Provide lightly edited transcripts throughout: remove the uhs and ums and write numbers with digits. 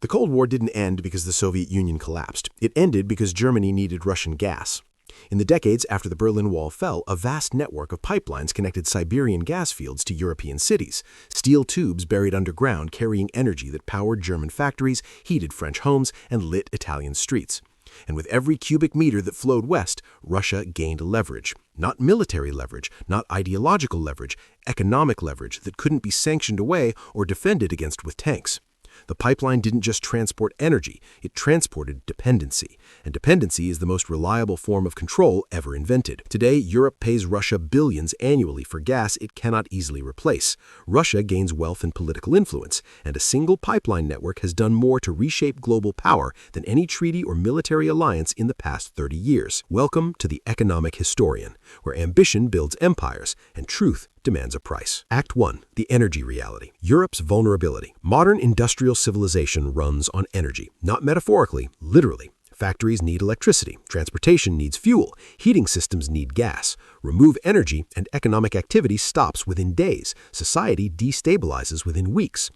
The Cold War didn't end because the Soviet Union collapsed. It ended because Germany needed Russian gas. In the decades after the Berlin Wall fell, a vast network of pipelines connected Siberian gas fields to European cities, steel tubes buried underground carrying energy that powered German factories, heated French homes, and lit Italian streets. And with every cubic meter that flowed west, Russia gained leverage. Not military leverage, not ideological leverage, economic leverage that couldn't be sanctioned away or defended against with tanks. The pipeline didn't just transport energy, it transported dependency. And dependency is the most reliable form of control ever invented. Today, Europe pays Russia billions annually for gas it cannot easily replace. Russia gains wealth and political influence, and a single pipeline network has done more to reshape global power than any treaty or military alliance in the past 30 years. Welcome to the Economic Historian, where ambition builds empires and truth demands a price. Act 1. The Energy Reality. Europe's vulnerability. Modern industrial civilization runs on energy, not metaphorically, literally. Factories need electricity, transportation needs fuel, heating systems need gas. Remove energy and economic activity stops within days. Society destabilizes within weeks.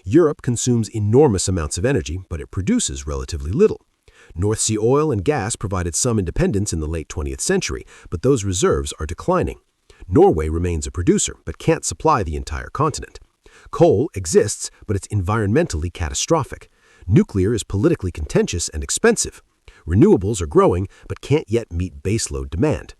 Europe consumes enormous amounts of energy, but it produces relatively little. North Sea oil and gas provided some independence in the late 20th century, but those reserves are declining. Norway remains a producer, but can't supply the entire continent. Coal exists, but it's environmentally catastrophic. Nuclear is politically contentious and expensive. Renewables are growing, but can't yet meet baseload demand.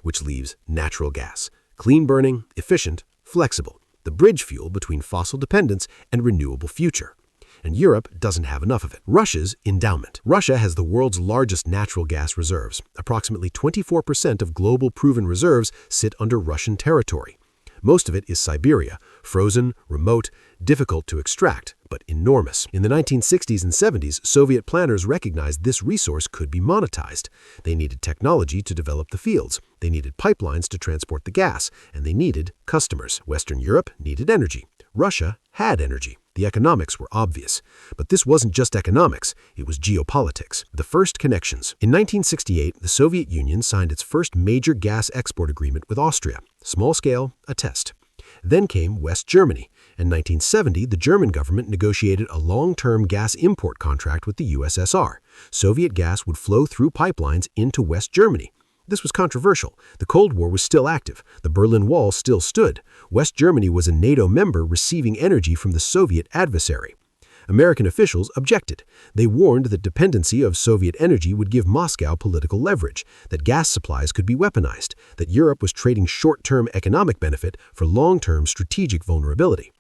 Which leaves natural gas. Clean-burning, efficient, flexible. The bridge fuel between fossil dependence and renewable future. And Europe doesn't have enough of it. Russia's endowment. Russia has the world's largest natural gas reserves. Approximately 24% of global proven reserves sit under Russian territory. Most of it is Siberia, frozen, remote, difficult to extract, but enormous. In the 1960s and 70s, Soviet planners recognized this resource could be monetized. They needed technology to develop the fields. They needed pipelines to transport the gas, and they needed customers. Western Europe needed energy. Russia had energy. The economics were obvious. But this wasn't just economics, it was geopolitics. The first connections. In 1968, the Soviet Union signed its first major gas export agreement with Austria. Small scale, a test. Then came West Germany. In 1970, the German government negotiated a long-term gas import contract with the USSR. Soviet gas would flow through pipelines into West Germany. This was controversial. The Cold War was still active. The Berlin Wall still stood. West Germany was a NATO member receiving energy from the Soviet adversary. American officials objected. They warned that dependency of Soviet energy would give Moscow political leverage, that gas supplies could be weaponized, that Europe was trading short-term economic benefit for long-term strategic vulnerability.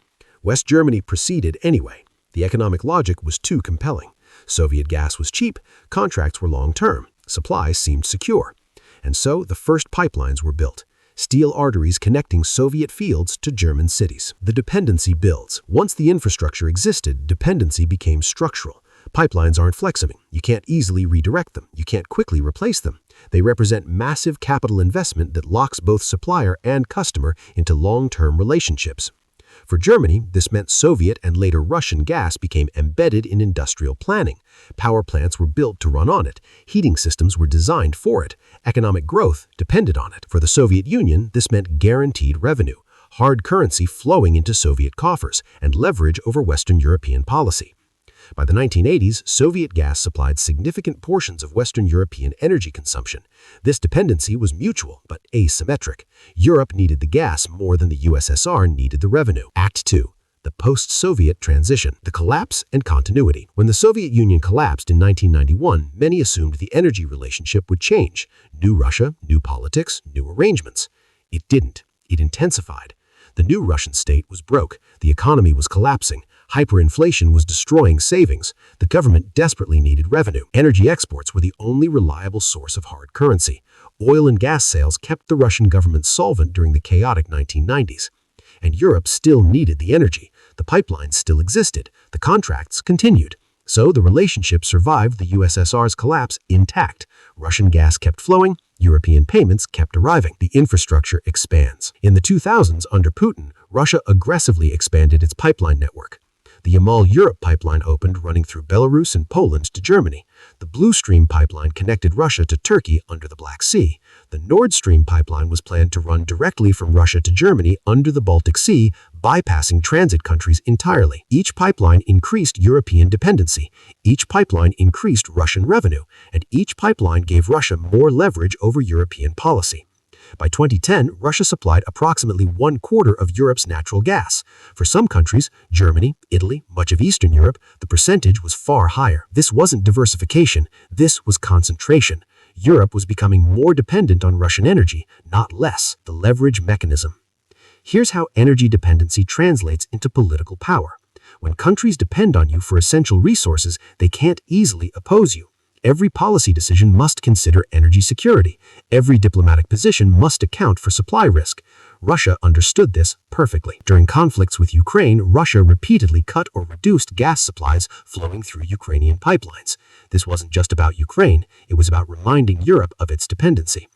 West Germany proceeded anyway. The economic logic was too compelling. Soviet gas was cheap, contracts were long-term, supplies seemed secure. And so the first pipelines were built, steel arteries connecting Soviet fields to German cities. The dependency builds. Once the infrastructure existed, dependency became structural. Pipelines aren't flexible. You can't easily redirect them. You can't quickly replace them. They represent massive capital investment that locks both supplier and customer into long-term relationships. For Germany, this meant Soviet and later Russian gas became embedded in industrial planning. Power plants were built to run on it. Heating systems were designed for it. Economic growth depended on it. For the Soviet Union, this meant guaranteed revenue, hard currency flowing into Soviet coffers, and leverage over Western European policy. By the 1980s, Soviet gas supplied significant portions of Western European energy consumption. This dependency was mutual, but asymmetric. Europe needed the gas more than the USSR needed the revenue. Act 2. The post-Soviet transition. The collapse and continuity. When the Soviet Union collapsed in 1991, many assumed the energy relationship would change. New Russia, new politics, new arrangements. It didn't. It intensified. The new Russian state was broke. The economy was collapsing. Hyperinflation was destroying savings. The government desperately needed revenue. Energy exports were the only reliable source of hard currency. Oil and gas sales kept the Russian government solvent during the chaotic 1990s. And Europe still needed the energy. The pipelines still existed. The contracts continued. So the relationship survived the USSR's collapse intact. Russian gas kept flowing. European payments kept arriving. The infrastructure expands. In the 2000s, under Putin, Russia aggressively expanded its pipeline network. The Yamal-Europe pipeline opened, running through Belarus and Poland to Germany. The Blue Stream pipeline connected Russia to Turkey under the Black Sea. The Nord Stream pipeline was planned to run directly from Russia to Germany under the Baltic Sea, bypassing transit countries entirely. Each pipeline increased European dependency, each pipeline increased Russian revenue, and each pipeline gave Russia more leverage over European policy. By 2010, Russia supplied approximately 1/4 of Europe's natural gas. For some countries, Germany, Italy, much of Eastern Europe, the percentage was far higher. This wasn't diversification, this was concentration. Europe was becoming more dependent on Russian energy, not less. The leverage mechanism. Here's how energy dependency translates into political power. When countries depend on you for essential resources, they can't easily oppose you. Every policy decision must consider energy security. Every diplomatic position must account for supply risk. Russia understood this perfectly. During conflicts with Ukraine, Russia repeatedly cut or reduced gas supplies flowing through Ukrainian pipelines. This wasn't just about Ukraine, it was about reminding Europe of its dependency.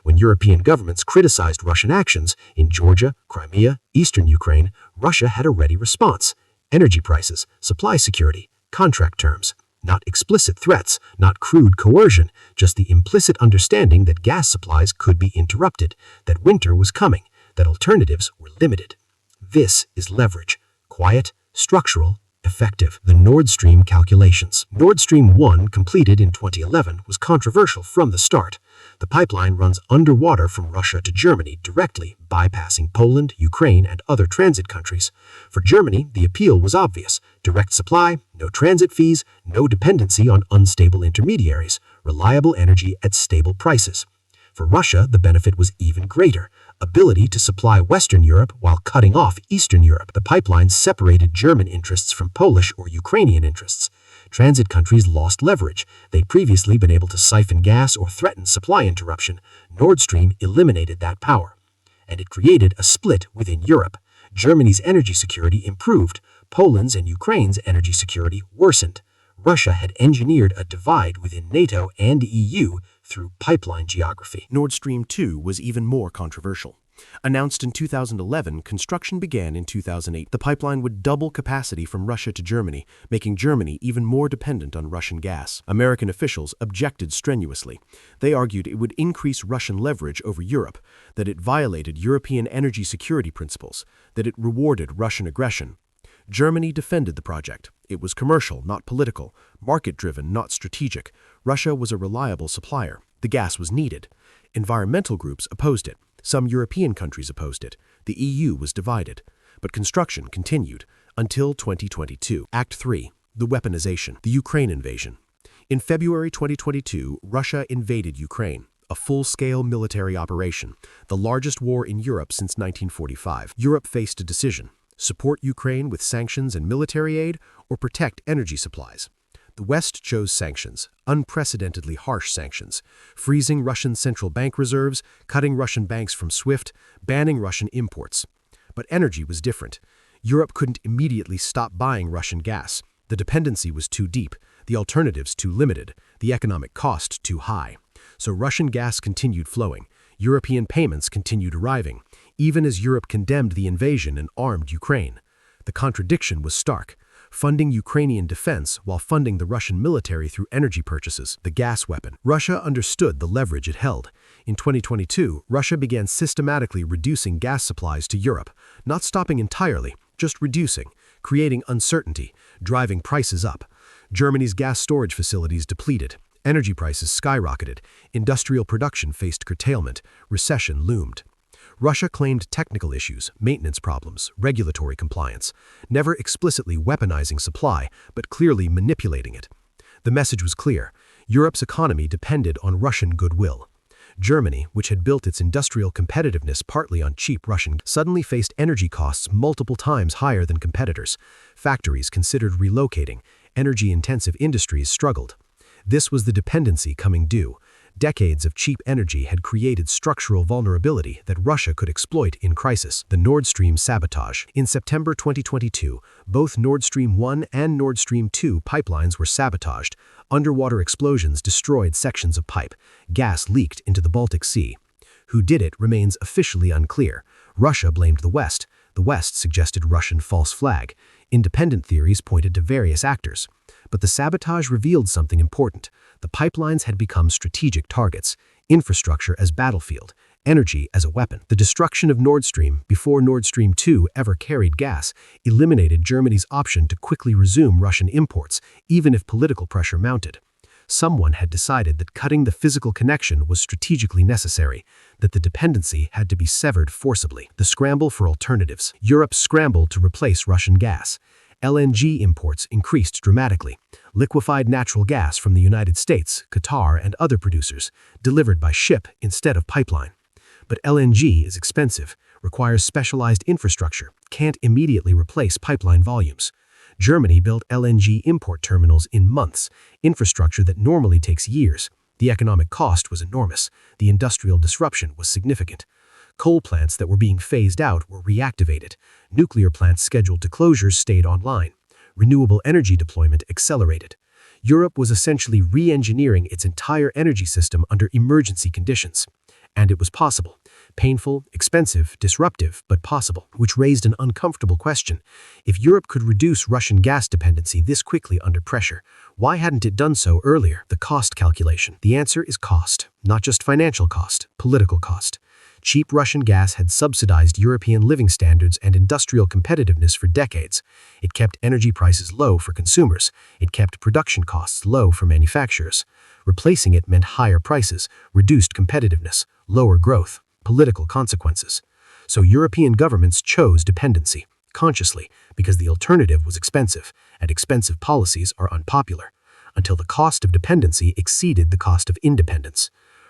When European governments criticized Russian actions in Georgia, Crimea, eastern Ukraine, Russia had a ready response. Energy prices, supply security, contract terms. Not explicit threats, not crude coercion, just the implicit understanding that gas supplies could be interrupted, that winter was coming, that alternatives were limited. This is leverage. Quiet, structural, effective. The Nord Stream calculations. Nord Stream 1, completed in 2011, was controversial from the start. The pipeline runs underwater from Russia to Germany directly, bypassing Poland, Ukraine, and other transit countries. For Germany, the appeal was obvious. Direct supply, no transit fees, no dependency on unstable intermediaries, reliable energy at stable prices. For Russia, the benefit was even greater. Ability to supply Western Europe while cutting off Eastern Europe. The pipeline separated German interests from Polish or Ukrainian interests. Transit countries lost leverage. They'd previously been able to siphon gas or threaten supply interruption. Nord Stream eliminated that power. And it created a split within Europe. Germany's energy security improved. Poland's and Ukraine's energy security worsened. Russia had engineered a divide within NATO and EU through pipeline geography. Nord Stream 2 was even more controversial. Announced in 2011, construction began in 2008. The pipeline would double capacity from Russia to Germany, making Germany even more dependent on Russian gas. American officials objected strenuously. They argued it would increase Russian leverage over Europe, that it violated European energy security principles, that it rewarded Russian aggression. Germany defended the project. It was commercial, not political, market-driven, not strategic. Russia was a reliable supplier. The gas was needed. Environmental groups opposed it. Some European countries opposed it. The EU was divided. But construction continued until 2022. Act 3. The Weaponization. The Ukraine invasion. In February 2022, Russia invaded Ukraine. A full-scale military operation. The largest war in Europe since 1945. Europe faced a decision. Support Ukraine with sanctions and military aid, or protect energy supplies. The West chose sanctions, unprecedentedly harsh sanctions, freezing Russian central bank reserves, cutting Russian banks from SWIFT, banning Russian imports. But energy was different. Europe couldn't immediately stop buying Russian gas. The dependency was too deep, the alternatives too limited, the economic cost too high. So Russian gas continued flowing. European payments continued arriving, even as Europe condemned the invasion and armed Ukraine. The contradiction was stark, funding Ukrainian defense while funding the Russian military through energy purchases, the gas weapon. Russia understood the leverage it held. In 2022, Russia began systematically reducing gas supplies to Europe, not stopping entirely, just reducing, creating uncertainty, driving prices up. Germany's gas storage facilities depleted. Energy prices skyrocketed, industrial production faced curtailment, recession loomed. Russia claimed technical issues, maintenance problems, regulatory compliance, never explicitly weaponizing supply, but clearly manipulating it. The message was clear. Europe's economy depended on Russian goodwill. Germany, which had built its industrial competitiveness partly on cheap Russian gas, suddenly faced energy costs multiple times higher than competitors. Factories considered relocating. Energy-intensive industries struggled. This was the dependency coming due. Decades of cheap energy had created structural vulnerability that Russia could exploit in crisis. The Nord Stream sabotage. In September 2022, both Nord Stream 1 and Nord Stream 2 pipelines were sabotaged. Underwater explosions destroyed sections of pipe. Gas leaked into the Baltic Sea. Who did it remains officially unclear. Russia blamed the West. The West suggested Russian false flag. Independent theories pointed to various actors. But the sabotage revealed something important. The pipelines had become strategic targets. infrastructure as battlefield, energy as a weapon. The destruction of Nord Stream, before Nord Stream 2 ever carried gas, eliminated Germany's option to quickly resume Russian imports, even if political pressure mounted. Someone had decided that cutting the physical connection was strategically necessary, that the dependency had to be severed forcibly. The scramble for alternatives. Europe scrambled to replace Russian gas. LNG imports increased dramatically. Liquefied natural gas from the United States, Qatar, and other producers, delivered by ship instead of pipeline. But LNG is expensive, requires specialized infrastructure, can't immediately replace pipeline volumes. Germany built LNG import terminals in months, infrastructure that normally takes years. The economic cost was enormous. The industrial disruption was significant. Coal plants that were being phased out were reactivated. Nuclear plants scheduled to closures stayed online. Renewable energy deployment accelerated. Europe was essentially re-engineering its entire energy system under emergency conditions. And it was possible. Painful, expensive, disruptive, but possible, which raised an uncomfortable question. If Europe could reduce Russian gas dependency this quickly under pressure, why hadn't it done so earlier? The cost calculation. The answer is cost, not just financial cost, political cost. Cheap Russian gas had subsidized European living standards and industrial competitiveness for decades. It kept energy prices low for consumers. It kept production costs low for manufacturers. Replacing it meant higher prices, reduced competitiveness, lower growth, political consequences. So European governments chose dependency, consciously, because the alternative was expensive, and expensive policies are unpopular, until the cost of dependency exceeded the cost of independence.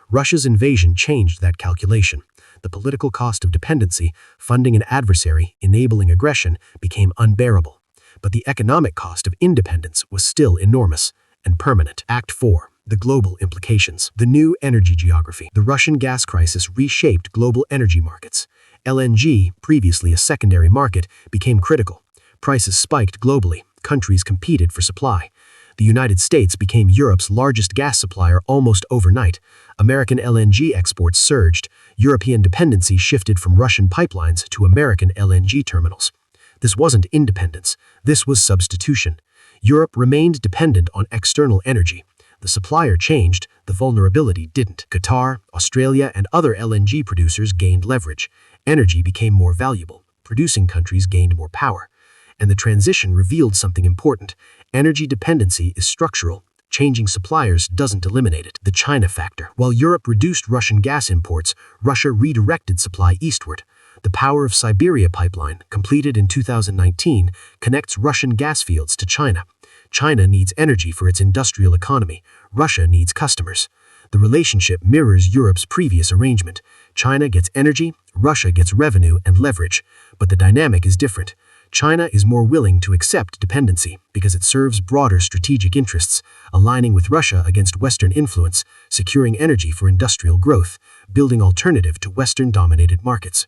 Russia's invasion changed that calculation. The political cost of dependency, funding an adversary, enabling aggression, became unbearable. But the economic cost of independence was still enormous and permanent. Act 4. The global implications. The new energy geography. The Russian gas crisis reshaped global energy markets. LNG, previously a secondary market, became critical. Prices spiked globally. Countries competed for supply. The United States became Europe's largest gas supplier almost overnight. American LNG exports surged. European dependency shifted from Russian pipelines to American LNG terminals. This wasn't independence. This was substitution. Europe remained dependent on external energy. The supplier changed, the vulnerability didn't. Qatar, Australia, and other LNG producers gained leverage. Energy became more valuable. Producing countries gained more power. And the transition revealed something important. Energy dependency is structural. Changing suppliers doesn't eliminate it. The China factor. While Europe reduced Russian gas imports, Russia redirected supply eastward. The Power of Siberia pipeline, completed in 2019, connects Russian gas fields to China. China needs energy for its industrial economy. Russia needs customers. The relationship mirrors Europe's previous arrangement. China gets energy, Russia gets revenue and leverage. But the dynamic is different. China is more willing to accept dependency because it serves broader strategic interests, aligning with Russia against Western influence, securing energy for industrial growth, building alternative to Western-dominated markets.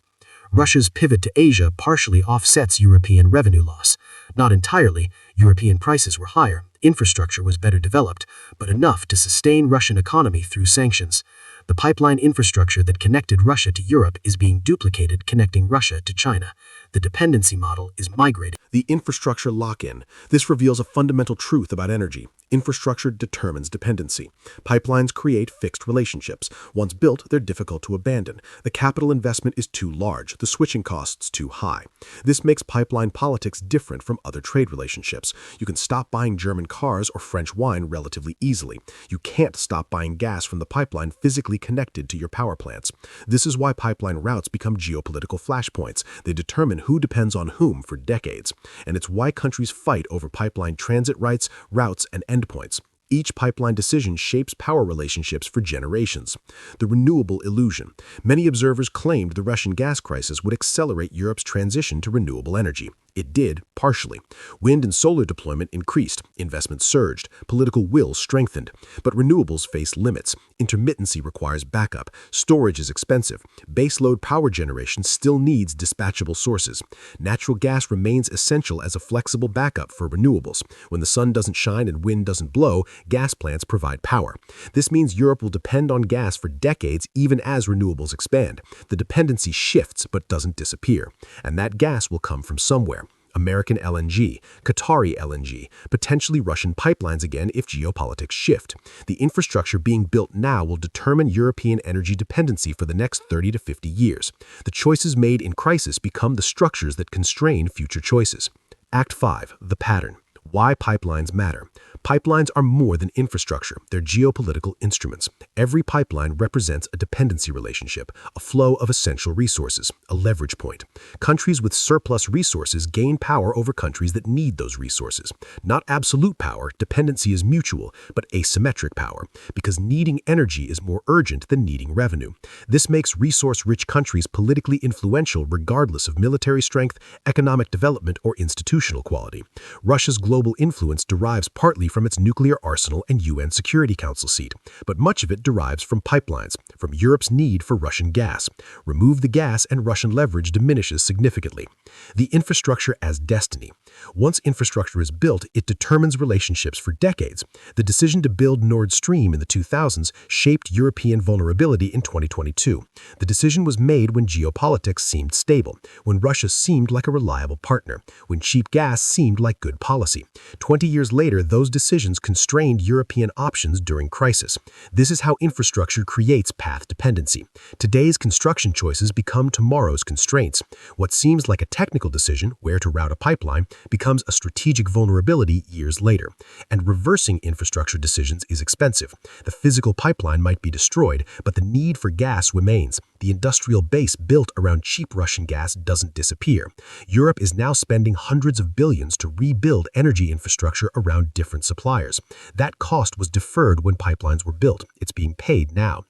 Russia's pivot to Asia partially offsets European revenue loss. Not entirely. European prices were higher, infrastructure was better developed, but enough to sustain Russian economy through sanctions. The pipeline infrastructure that connected Russia to Europe is being duplicated, connecting Russia to China. The dependency model is migrating. The infrastructure lock-in. This reveals a fundamental truth about energy. Infrastructure determines dependency. Pipelines create fixed relationships. Once built, they're difficult to abandon. The capital investment is too large, the switching costs too high. This makes pipeline politics different from other trade relationships. You can stop buying German cars or French wine relatively easily. You can't stop buying gas from the pipeline physically connected to your power plants. This is why pipeline routes become geopolitical flashpoints. They determine who depends on whom for decades. And it's why countries fight over pipeline transit rights, routes, and endpoints. Each pipeline decision shapes power relationships for generations. The renewable illusion. Many observers claimed the Russian gas crisis would accelerate Europe's transition to renewable energy. It did, partially. Wind and solar deployment increased, investment surged, political will strengthened. But renewables face limits. Intermittency requires backup. Storage is expensive. Baseload power generation still needs dispatchable sources. Natural gas remains essential as a flexible backup for renewables. When the sun doesn't shine and wind doesn't blow, gas plants provide power. This means Europe will depend on gas for decades even as renewables expand. The dependency shifts but doesn't disappear. And that gas will come from somewhere. American LNG, Qatari LNG, potentially Russian pipelines again if geopolitics shift. The infrastructure being built now will determine European energy dependency for the next 30 to 50 years. The choices made in crisis become the structures that constrain future choices. Act 5. The pattern. Why pipelines matter. Pipelines are more than infrastructure, they're geopolitical instruments. Every pipeline represents a dependency relationship, a flow of essential resources, a leverage point. Countries with surplus resources gain power over countries that need those resources. Not absolute power, dependency is mutual, but asymmetric power, because needing energy is more urgent than needing revenue. This makes resource-rich countries politically influential regardless of military strength, economic development, or institutional quality. Russia's global influence derives partly from its nuclear arsenal and UN Security Council seat, but much of it derives from pipelines, from Europe's need for Russian gas. Remove the gas and Russian leverage diminishes significantly. The infrastructure as destiny. Once infrastructure is built, it determines relationships for decades. The decision to build Nord Stream in the 2000s shaped European vulnerability in 2022. The decision was made when geopolitics seemed stable, when Russia seemed like a reliable partner, when cheap gas seemed like good policy. 20 years later, those decisions constrained European options during crisis. This is how infrastructure creates path dependency. Today's construction choices become tomorrow's constraints. What seems like a technical decision, where to route a pipeline, becomes a strategic vulnerability years later. And reversing infrastructure decisions is expensive. The physical pipeline might be destroyed, but the need for gas remains. The industrial base built around cheap Russian gas doesn't disappear. Europe is now spending hundreds of billions to rebuild energy infrastructure around different suppliers. That cost was deferred when pipelines were built. It's being paid now.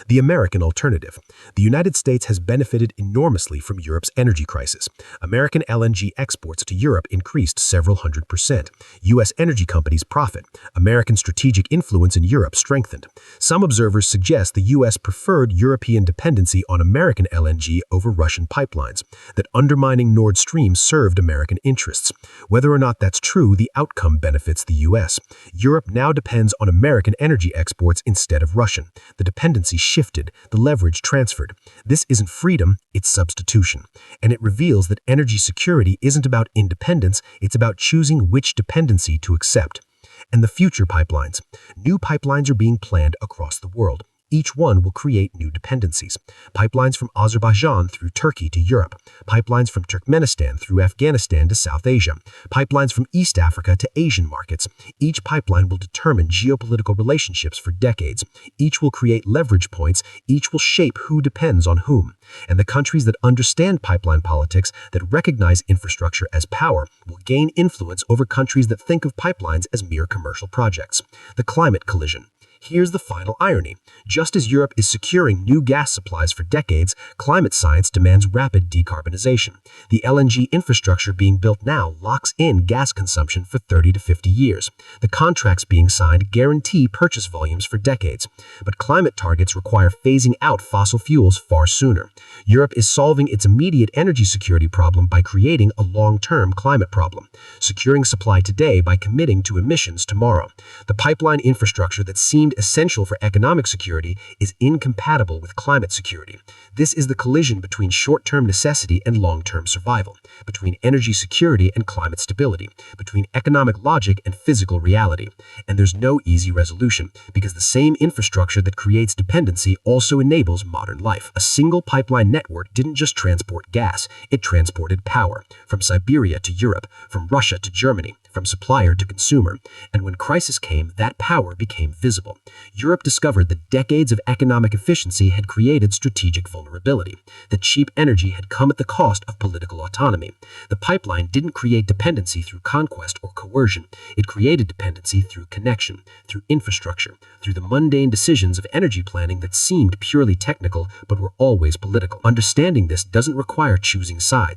The American alternative. The United States has benefited enormously from Europe's energy crisis. American LNG exports to Europe increased several hundred%. U.S. energy companies profit. American strategic influence in Europe strengthened. Some observers suggest the U.S. preferred European dependency on American LNG over Russian pipelines, that undermining Nord Stream served American interests. Whether or not that's true, the outcome benefits the U.S. Europe now depends on American energy exports instead of Russian. The dependency shifted, the leverage transferred. This isn't freedom, it's substitution. And it reveals that energy security isn't about independence, it's about choosing which dependency to accept. And the future pipelines. New pipelines are being planned across the world. Each one will create new dependencies. Pipelines from Azerbaijan through Turkey to Europe. Pipelines from Turkmenistan through Afghanistan to South Asia. Pipelines from East Africa to Asian markets. Each pipeline will determine geopolitical relationships for decades. Each will create leverage points. Each will shape who depends on whom. And the countries that understand pipeline politics, that recognize infrastructure as power, will gain influence over countries that think of pipelines as mere commercial projects. The climate collision. Here's the final irony. Just as Europe is securing new gas supplies for decades, climate science demands rapid decarbonization. The LNG infrastructure being built now locks in gas consumption for 30 to 50 years. The contracts being signed guarantee purchase volumes for decades. But climate targets require phasing out fossil fuels far sooner. Europe is solving its immediate energy security problem by creating a long-term climate problem, securing supply today by committing to emissions tomorrow. The pipeline infrastructure that seemed essential for economic security is incompatible with climate security. This is the collision between short-term necessity and long-term survival, between energy security and climate stability, between economic logic and physical reality. And there's no easy resolution, because the same infrastructure that creates dependency also enables modern life. A single pipeline network didn't just transport gas, it transported power, from Siberia to Europe, from Russia to Germany, from supplier to consumer. And when crisis came, that power became visible. Europe discovered that decades of economic efficiency had created strategic vulnerability, that cheap energy had come at the cost of political autonomy. The pipeline didn't create dependency through conquest or coercion. It created dependency through connection, through infrastructure, through the mundane decisions of energy planning that seemed purely technical but were always political. Understanding this doesn't require choosing sides.